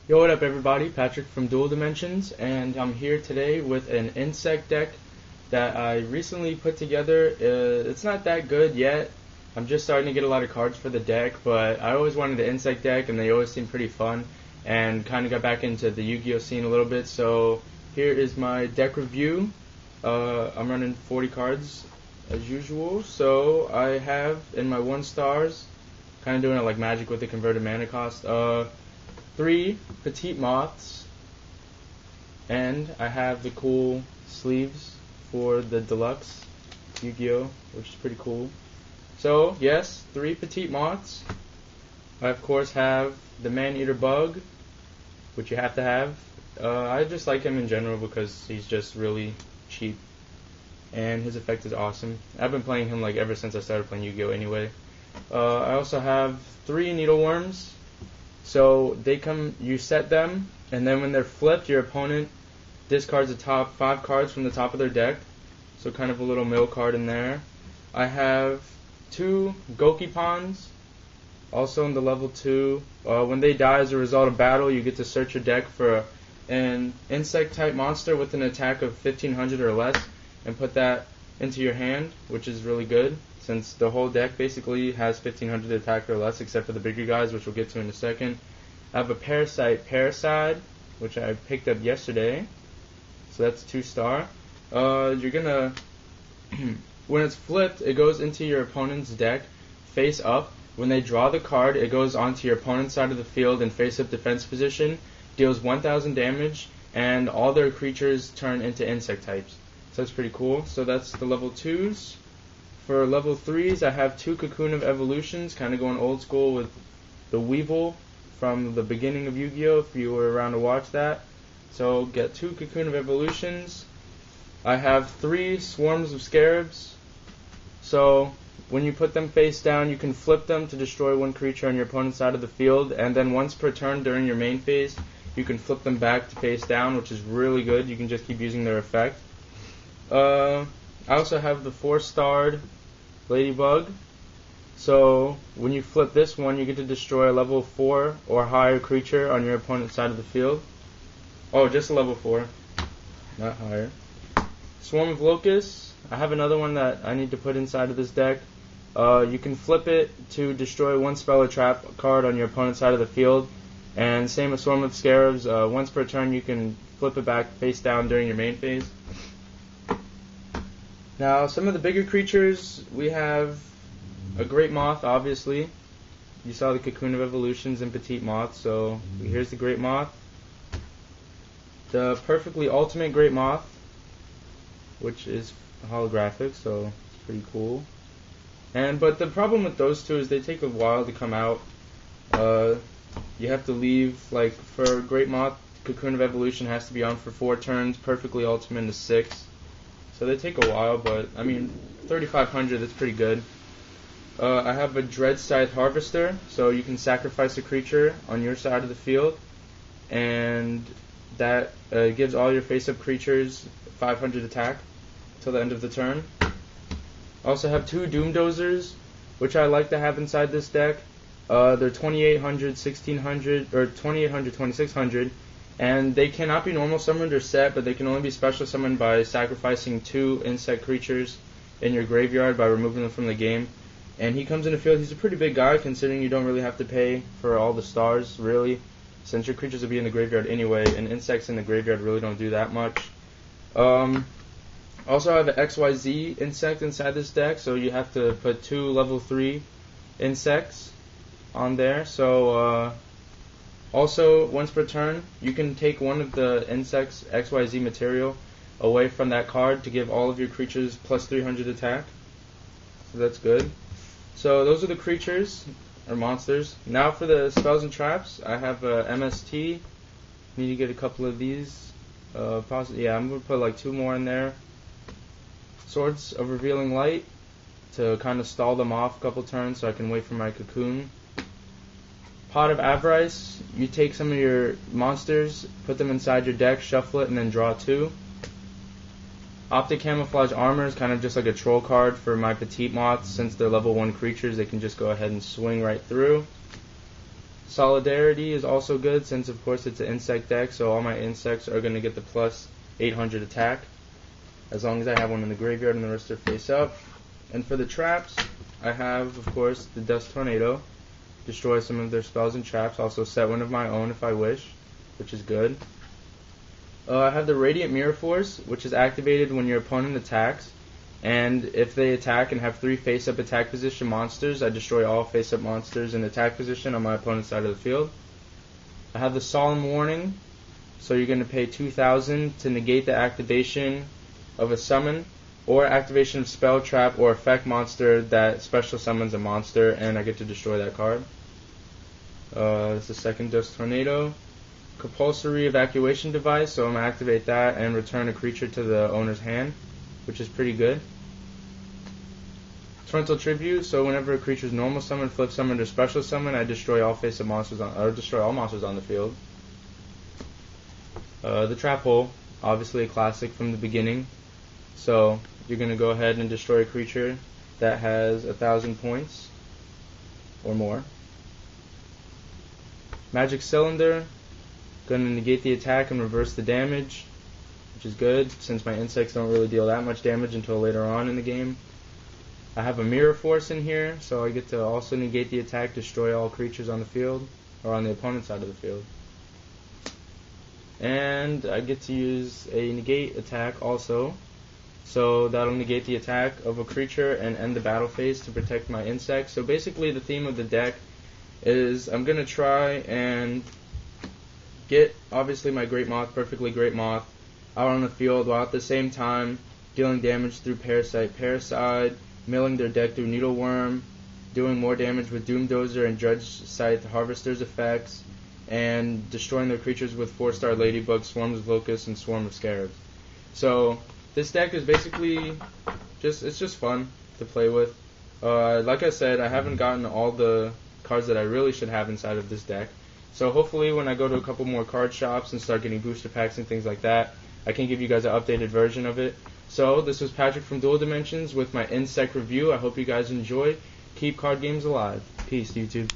Yo, what up everybody? Patrick from Dual Dimensions, and I'm here today with an insect deck that I recently put together. It's not that good yet. I'm just starting to get a lot of cards for the deck, but I always wanted an insect deck and they always seem pretty fun, and kind of got back into the Yu-Gi-Oh scene a little bit. So here is my deck review. I'm running 40 cards as usual. So I have in my 1 stars, kind of doing it like Magic with the converted mana cost. 3 petite moths, and I have the cool sleeves for the deluxe Yu-Gi-Oh, which is pretty cool. So yes, 3 petite moths. I of course have the man-eater bug, which you have to have. I just like him in general because he's just really cheap, and his effect is awesome. I've been playing him like ever since I started playing Yu-Gi-Oh anyway. I also have 3 needleworms. So they come, you set them, and then when they're flipped, your opponent discards the top 5 cards from the top of their deck. So kind of a little mill card in there. I have 2 Gokipons, also in the level 2. When they die as a result of battle, you get to search your deck for an insect type monster with an attack of 1500 or less, and put that into your hand, which is really good, since the whole deck basically has 1500 attack or less, except for the bigger guys, which we'll get to in a second. I have a Parasite, which I picked up yesterday, so that's 2-star. You're gonna, when it's flipped, it goes into your opponent's deck face up. When they draw the card, it goes onto your opponent's side of the field in face up defense position, deals 1000 damage, and all their creatures turn into insect types. So that's pretty cool. So that's the level 2s. For level 3s, I have 2 Cocoon of Evolutions, kind of going old school with the Weevil from the beginning of Yu-Gi-Oh! If you were around to watch that. So get 2 Cocoon of Evolutions. I have 3 Swarms of Scarabs. So when you put them face down, you can flip them to destroy 1 creature on your opponent's side of the field, and then once per turn during your main phase, you can flip them back to face down, which is really good. You can just keep using their effect. I also have the 4-starred Ladybug. So when you flip this one, you get to destroy a level 4 or higher creature on your opponent's side of the field. Oh, just a level 4, not higher. Swarm of Locusts. I have another one that I need to put inside of this deck. You can flip it to destroy 1 spell or trap card on your opponent's side of the field. And same with Swarm of Scarabs. Once per turn, you can flip it back face down during your main phase. Now, some of the bigger creatures, we have a Great Moth, obviously. You saw the Cocoon of Evolutions and Petite Moth, so here's the Great Moth. The Perfectly Ultimate Great Moth, which is holographic, so it's pretty cool. But the problem with those 2 is they take a while to come out. You have to leave, like, for Great Moth, Cocoon of Evolution has to be on for 4 turns, Perfectly Ultimate is 6. So they take a while, but I mean, 3,500, that's pretty good. I have a Dread Scythe Harvester, so you can sacrifice a creature on your side of the field, and that gives all your face-up creatures 500 attack till the end of the turn. I also have 2 Doom Dozers, which I like to have inside this deck. They're 2800, 1600, or 2800, 2600. And they cannot be normal summoned or set, but they can only be special summoned by sacrificing 2 insect creatures in your graveyard by removing them from the game. And he comes in the field, he's a pretty big guy considering you don't really have to pay for all the stars, really, since your creatures will be in the graveyard anyway, and insects in the graveyard really don't do that much. Also I have an XYZ insect inside this deck, so you have to put 2 level 3 insects on there. So also, once per turn, you can take one of the insects XYZ material away from that card to give all of your creatures plus 300 attack. So that's good. So those are the creatures, or monsters. Now for the spells and traps, I have a MST. Need to get a couple of these. Yeah, I'm going to put like 2 more in there. Swords of Revealing Light to kind of stall them off a couple turns so I can wait for my Cocoon. Pot of Avarice, you take some of your monsters, put them inside your deck, shuffle it, and then draw 2. Optic Camouflage Armor is kind of just like a troll card for my Petite Moths. Since they're level 1 creatures, they can just go ahead and swing right through. Solidarity is also good since, of course, it's an insect deck, so all my insects are going to get the plus 800 attack, as long as I have one in the graveyard and the rest are face up. And for the traps, I have, of course, the Dust Tornado. Destroy some of their spells and traps. Also set one of my own if I wish, which is good. I have the Radiant Mirror Force, which is activated when your opponent attacks. And if they attack and have 3 face-up attack position monsters, I destroy all face-up monsters in attack position on my opponent's side of the field. I have the Solemn Warning, so you're going to pay 2,000 to negate the activation of a summon, or activation of spell, trap, or effect monster that special summons a monster, and I get to destroy that card. It's the second Dust Tornado. Compulsory Evacuation Device, so I'm going to activate that and return a creature to the owner's hand, which is pretty good. Torrential Tribute, so whenever a creature's normal summon, flip summon, or special summon, I destroy all face-up monsters destroy all monsters on the field. The Trap Hole, obviously a classic from the beginning. So you're gonna go ahead and destroy a creature that has 1,000 points or more. Magic Cylinder, gonna negate the attack and reverse the damage, which is good since my insects don't really deal that much damage until later on in the game. I have a Mirror Force in here, so I get to also negate the attack, destroy all creatures on the field, or on the opponent's side of the field. And I get to use a negate attack also, so that'll negate the attack of a creature and end the battle phase to protect my insects. So basically the theme of the deck is I'm going to try and get, obviously, my Great Moth, Perfectly Great Moth, out on the field, while at the same time dealing damage through Parasite, milling their deck through Needleworm, doing more damage with Doomdozer and Dredge Scythe Harvester's effects, and destroying their creatures with 4-star Ladybug, Swarms of Locusts, and Swarm of Scarabs. So this deck is basically it's just fun to play with. Like I said, I haven't gotten all the cards that I really should have inside of this deck. So hopefully when I go to a couple more card shops and start getting booster packs and things like that, I can give you guys an updated version of it. So this was Patrick from Dual Dimensions with my insect review. I hope you guys enjoy. Keep card games alive. Peace, YouTube.